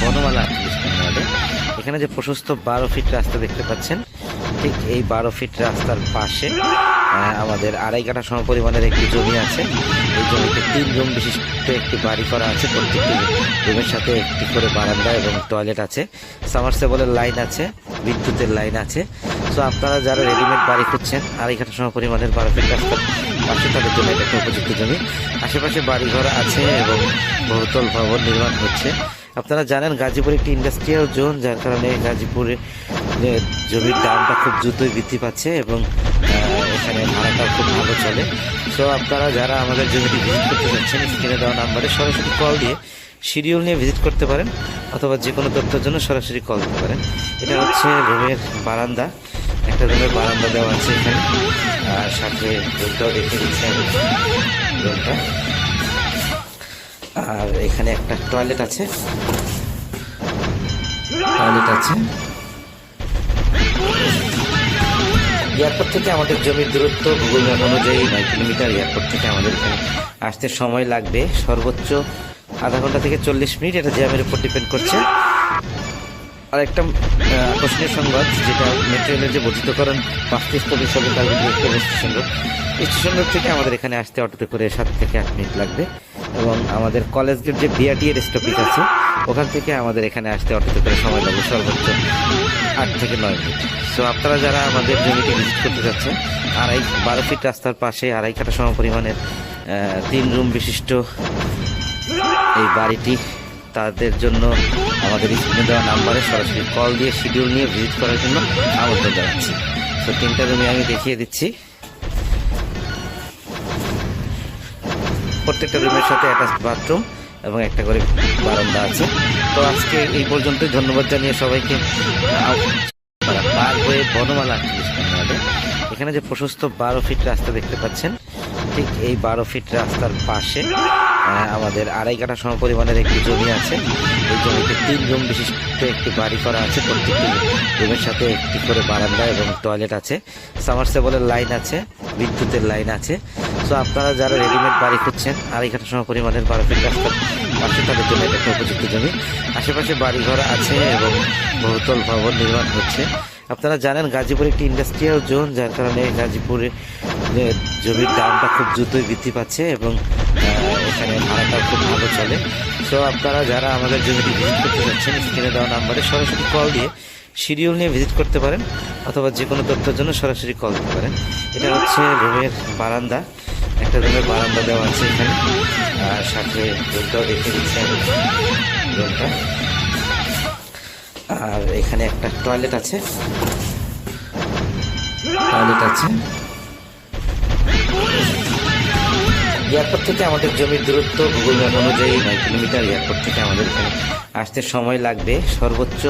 বনমালা 38 নং ওয়ার্ডে। এখানে যে প্রশস্ত 12 ফিট রাস্তা দেখতে পাচ্ছেন, ঠিক এই 12 ফিট রাস্তার পাশে আমাদের 2.5 কাঠা সমপরিমাণের একটি জমি আছে। এই জমিতে 3 রুম বিশিষ্ট একটি বাড়ি করা আছে। প্রত্যেকটি রুমের সাথে একটি করে বারান্দা এবং টয়লেট আছে, সামারসেবলের লাইন আছে, বিদ্যুতের লাইন আছে। সো আপনারা যারা রেডিমেড বাড়ি খুঁজছেন 2.5 কাঠা সমপরিমাণের 12 ফিট রাস্তার পাশে, তাদের জন্য এটা একটা উপযুক্ত জমি। আশেপাশে বাড়িঘর আছে এবং বহুতল ভবন নির্মাণ হচ্ছে। আপনারা জানেন গাজীপুর একটি ইন্ডাস্ট্রিয়াল জোন, যার কারণে গাজীপুরে জমির দামটা খুব দ্রুতই বৃদ্ধি পাচ্ছে এবং এখানে ভাড়াটাও খুব ভালো চলে। সো আপনারা যারা আমাদের জমিটি ভিজিট করতে যাচ্ছেন, স্ক্রিনে দেওয়া নাম্বারে সরাসরি কল দিয়ে শিডিউল নিয়ে ভিজিট করতে পারেন, অথবা যে কোনো তথ্যের জন্য সরাসরি কল দিতে পারেন। এটা হচ্ছে রুমের বারান্দা, একটা রুমের বারান্দা দেওয়া আছে এখানে, আর সাথে রুমটাও দেখে দিচ্ছি আমি রুমটা। আর এখানে একটা টয়লেট আছে, এয়ারপোর্ট থেকে আমাদের জমির দূরত্ব গুগল ম্যাপ অনুযায়ী 9 কিলোমিটার। এয়ারপোর্ট থেকে আমাদের এখানে আসতে সময় লাগবে সর্বোচ্চ আধা ঘন্টা থেকে 40 মিনিট, এটা জ্যামের উপর ডিপেন্ড করছে। আর একটা আকর্ষণীয় সংবাদ, যেটা মেট্রো রেলের যে বর্ধিতকরণ 5টি স্তরের সবে স্টেশন রোড, স্টেশন রোড থেকে আমাদের এখানে আসতে অটোতে করে 7 থেকে 8 মিনিট লাগবে। এবং আমাদের কলেজ গেট যে বিআরটি এর স্টপেজ আছে, ওখান থেকে আমাদের এখানে আসতে অটোতে করে সময় লাগবে সর্বোচ্চ 8 থেকে 9 মিনিট। সো আপনারা যারা আমাদের জমিটি ভিজিট করতে যাচ্ছেন, 12 ফিট রাস্তার পাশে 2.5 কাঠা সমপরিমাণের 3 রুম বিশিষ্ট এই বাড়িটি, তাদের জন্য আমাদের স্ক্রিনে দেওয়া নাম্বারে সরাসরি কল দিয়ে শিডিউল নিয়ে ভিজিট করার জন্য আমন্ত্রণ জানাচ্ছি। তো 3টা রুমে আমি দেখিয়ে দিচ্ছি। প্রত্যেকটা রুমের সাথে অ্যাটাচ বাথরুম এবং একটা করে বারান্দা আছে। তো আজকে এই পর্যন্তই। ধন্যবাদ জানিয়ে সবাইকে পার হয়ে বনমালা 38 নং ওয়ার্ডে। এখানে যে প্রশস্ত 12 ফিট রাস্তা দেখতে পাচ্ছেন, ঠিক এই 12 ফিট রাস্তার পাশে আমাদের 2.5 কাঠা সমপরিমাণের একটি জমি আছে। এই জমিতে 3 রুম বিশিষ্ট একটি বাড়ি করা আছে। প্রত্যেকটি রুমের সাথে একটি করে বারান্দা এবং টয়লেট আছে, সামারসেবলের লাইন আছে, বিদ্যুতের লাইন আছে। সো আপনারা যারা রেডিমেড বাড়ি খুঁজছেন 2.5 কাঠা সমপরিমাণের 12 ফিট রাস্তার পাশে, তাদের জন্য এটা একটা উপযুক্ত জমি। আশেপাশে বাড়িঘর আছে এবং বহুতল ভবন নির্মাণ হচ্ছে। আপনারা জানেন গাজীপুর একটি ইন্ডাস্ট্রিয়াল জোন, যার কারণে গাজীপুরে জমির দামটা খুব দ্রুতই বৃদ্ধি পাচ্ছে এবং এখানে ভাড়াটাও খুব ভালো চলে। সো আপনারা যারা আমাদের জমিটি ভিজিট করতে যাচ্ছেন, স্ক্রিনে দেওয়া নাম্বারে সরাসরি কল দিয়ে শিডিউল নিয়ে ভিজিট করতে পারেন, অথবা যে কোনো তথ্যের জন্য সরাসরি কল দিতে পারেন। এটা হচ্ছে রুমের বারান্দা, একটা রুমের বারান্দা দেওয়া আছে এখানে, আর সাথে রুমটাও দেখে দিচ্ছি আমি রুমটা। আর এখানে একটা টয়লেট আছে, এয়ারপোর্ট থেকে আমাদের জমির দূরত্ব গুগল ম্যাপ অনুযায়ী 9 কিলোমিটার। এয়ারপোর্ট থেকে আমাদের এখানে আসতে সময় লাগবে সর্বোচ্চ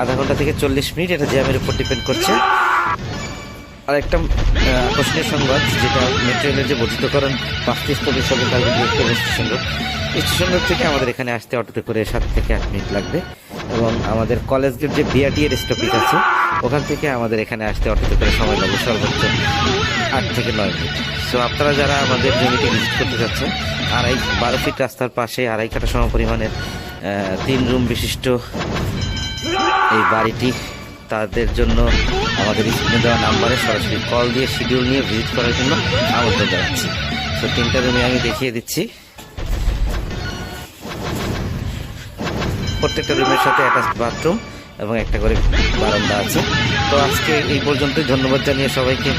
আধা ঘন্টা থেকে 40 মিনিট, এটা জ্যামের উপর ডিপেন্ড করছে। আর একটা আকর্ষণীয় সংবাদ, যেটা মেট্রো রেলের যে বর্ধিতকরণ 5টি স্তরের সবে স্টেশন রোড, স্টেশন রোড থেকে আমাদের এখানে আসতে অটোতে করে 7 থেকে 8 মিনিট লাগবে। এবং আমাদের কলেজ গেট যে বিআরটি এর স্টপেজ আছে, ওখান থেকে আমাদের এখানে আসতে অটোতে করে সময় লাগবে সর্বোচ্চ 8 থেকে 9 মিনিট। সো আপনারা যারা আমাদের জমিটি ভিজিট করতে যাচ্ছেন, 12 ফিট রাস্তার পাশে 2.5 কাঠা সমপরিমাণের 3 রুম বিশিষ্ট এই বাড়িটি, তাদের জন্য আমাদের স্ক্রিনে দেওয়া নাম্বারে সরাসরি কল দিয়ে শিডিউল নিয়ে ভিজিট করার জন্য আমন্ত্রণ জানাচ্ছি। তো 3টা রুমে আমি দেখিয়ে দিচ্ছি। প্রত্যেকটা রুমের সাথে অ্যাটাচ বাথরুম এবং একটা করে বারান্দা আছে। তো আজকে এই পর্যন্তই। ধন্যবাদ জানিয়ে সবাইকে